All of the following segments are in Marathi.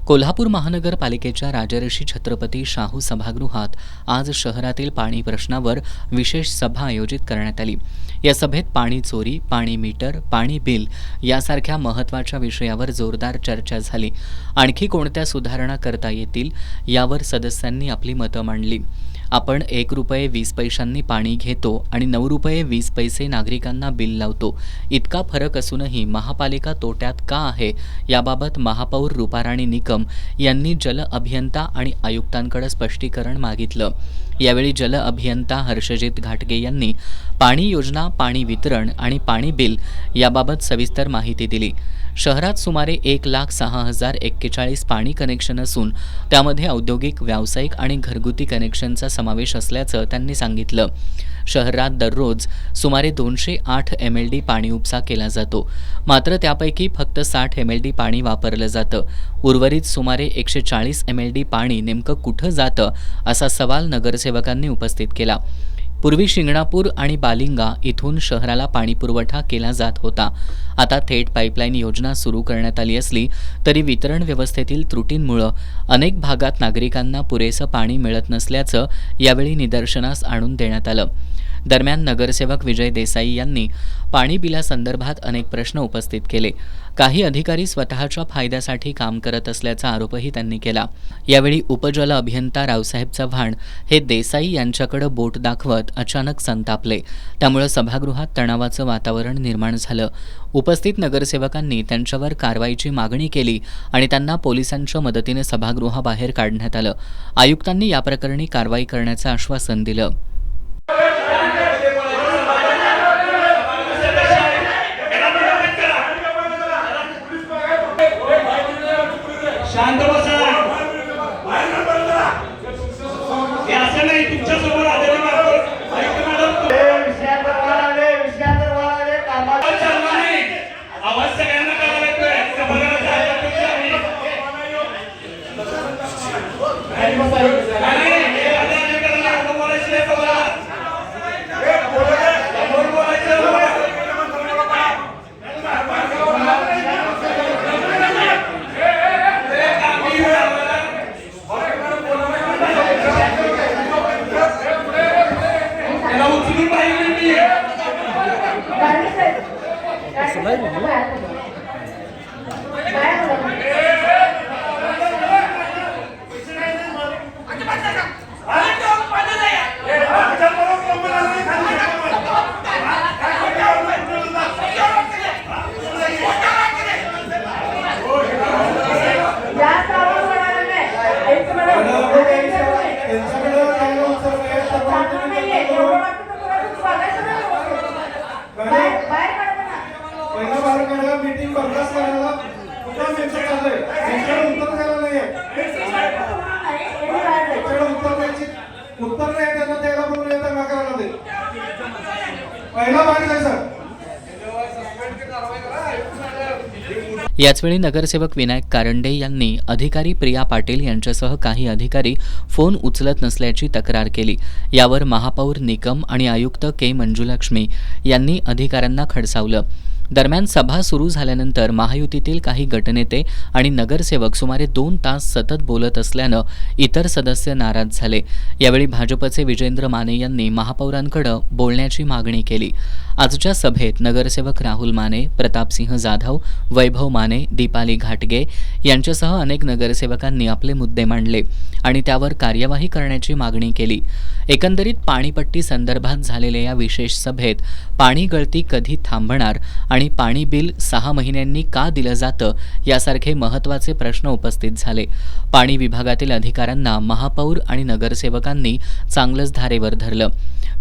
कोल्हापूर महानगरपालिकेच्या राजर्षी छत्रपती शाहू सभागृहात आज शहरातील पाणी प्रश्नावर विशेष सभा आयोजित करण्यात आली। या सभेत पाणी चोरी, पाणी मीटर, पाणी बिल यासारख्या महत्त्वाच्या विषयावर जोरदार चर्चा झाली। आणखी कोणत्या सुधारणा करता येतील यावर सदस्यांनी आपली मतं मांडली। आपण 1 रुपये 20 पैशांनी पाणी घेतो आणि 9 रुपये 20 पैसे नागरिकांना बिल लावतो। इतका फरक असूनही महापालिका तोट्यात का आहे याबाबत महापौर रूपाराणी निकम यांनी जल अभियंता आणि आयुक्तांकडे स्पष्टीकरण मागितलं। यावेळी जल अभियंता हर्षजित घाटगे यांनी पाणी योजना, पाणी वितरण आणि पाणी बिल याबाबत सविस्तर माहिती दिली। शहरात सुमारे 1,06,041 पाणी कनेक्शन असून त्यामध्ये औद्योगिक, व्यावसायिक आणि घरगुती कनेक्शनचा समावेश असल्याचं त्यांनी सांगितलं। शहरात दररोज सुमारे 208 MLD पाणी उपसा केला जातो, मात्र त्यापैकी फक्त 60 MLD पाणी वापरलं जातं। उर्वरित सुमारे 140 MLD पाणी नेमकं कुठं जातं असा सवाल नगरसेवकांनी उपस्थित केला। पूर्वी शिंगणापूर आणि बालिंगा इथून शहराला पाणीपुरवठा केला जात होता। आता थेट पाईपलाईन योजना सुरू करण्यात आली असली तरी वितरण व्यवस्थेतील त्रुटींमुळे अनेक भागात नागरिकांना पुरेसं पाणी मिळत नसल्याचं यावेळी निदर्शनास आणून देण्यात आलं। दरम्यान नगरसेवक विजय देसाई यांनी पाणी बिलासंदर्भात अनेक प्रश्न उपस्थित केले। काही अधिकारी स्वतःच्या फायद्यासाठी काम करत असल्याचा आरोपही त्यांनी केला। यावेळी उपजल अभियंता रावसाहेब चव्हाण हे देसाई यांच्याकडे बोट दाखवत अचानक संतापले। त्यामुळे सभागृहात तणावाचं वातावरण निर्माण झालं। उपस्थित नगरसेवकांनी त्यांच्यावर कारवाईची मागणी केली आणि त्यांना पोलिसांच्या मदतीने सभागृहाबाहेर काढण्यात आलं। आयुक्तांनी या प्रकरणी कारवाई करण्याचं आश्वासन दिलं। शांत बसा। हे असं नाही, तुमच्या समोर आलेले आवाज सगळ्यांना करायला येतोय। याचवेळी नगरसेवक विनायक कारंडे यांनी अधिकारी प्रिया पाटील यांच्यासह काही अधिकारी फोन उचलत नसल्याची तक्रार केली। यावर महापौर निकम आणि आयुक्त के मंजुलक्ष्मी यांनी अधिकाऱ्यांना खडसावलं। दरम्यान सभा सुरू झाल्यानंतर महायुतीतील काही गटनेते आणि नगरसेवक सुमारे 2 तास सतत बोलत असल्यानं इतर सदस्य नाराज झाले। यावेळी भाजपचे विजेंद्र माने यांनी महापौरांकडे बोलण्याची मागणी केली। आजच्या सभेत नगरसेवक राहुल माने, प्रतापसिंह जाधव, वैभव माने, दीपाली घाटगे यांच्यासह अनेक नगरसेवकांनी आपले मुद्दे मांडले आणि त्यावर कार्यवाही करण्याची मागणी केली। एकंदरीत पाणीपट्टी संदर्भात झालेल्या या विशेष सभेत पाणी गळती कधी थांबणार आणि पाणी बिल 6 महिन्यांनी का दिलं जातं यासारखे महत्त्वाचे प्रश्न उपस्थित झाले। पाणी विभागातील अधिकाऱ्यांना महापौर आणि नगरसेवकांनी चांगलंच धारेवर धरलं।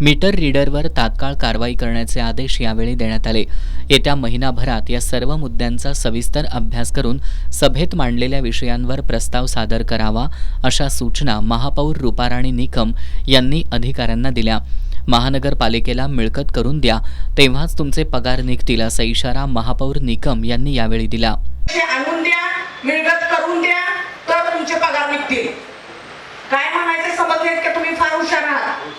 मीटर रीडरवर तात्काळ कारवाई करण्याचे आदेश यावेळी देण्यात आले। येत्या महिनाभरात या सर्व मुद्द्यांचा सविस्तर अभ्यास करून सभेत मांडलेल्या विषयांवर प्रस्ताव सादर करावा अशा सूचना महापौर रूपाराणी निकम यांनी अधिकाऱ्यांना दिल्या। महानगरपालिकेला मिळकत करून द्या, तेव्हाच तुमचे पगार निघतील असा इशारा महापौर निकम यांनी यावेळी दिला। आणून द्या, मिळकत करून द्या, तर तुमचे पगार निघतील। काय म्हणायचं समजले का तुम्ही? फार हुशार आहात।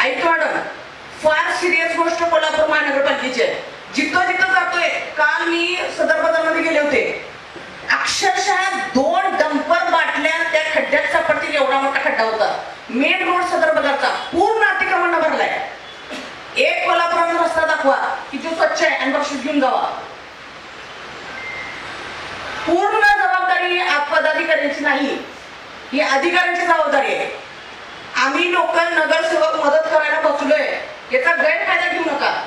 ऐका मॅडम, फार सिरियस गोष्ट कोल्हापूर महानगरपालिकेची आहे। जिथं जिथं जातोय, काल मी सदर बाजारमध्ये गेले होते, एवढा मोठा खड्डा होता. मेन रोड सदर बाजारचा पूर्ण अतिक्रमण भरलाय. एक कोल्हापुरात रस्ता दाखवा की जो स्वच्छ आहे आणि बक्षीस घेऊन जावा. पूर्ण जबाबदारी पदाधिकाऱ्यांची नाही, ही अधिकाऱ्यांची जबाबदारी आहे. आम्ही लोक नगरसेवक मदत करायला बसलोय, याचा गैरफायदा घेऊ नका.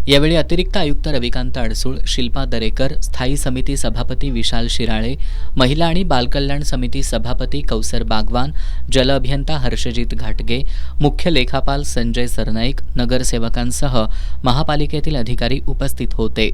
यावेळी अतिरिक्त आयुक्त रविकांत अडसूळ, शिल्पा दरेकर, स्थायी समिती सभापती विशाल शिराळे, महिला आणि बालकल्याण समिती सभापती कौसर बागवान, जल अभियंता हर्षजित घाटगे, मुख्य लेखापाल संजय सरनाईक, नगरसेवकांसह महापालिकेतील अधिकारी उपस्थित होते.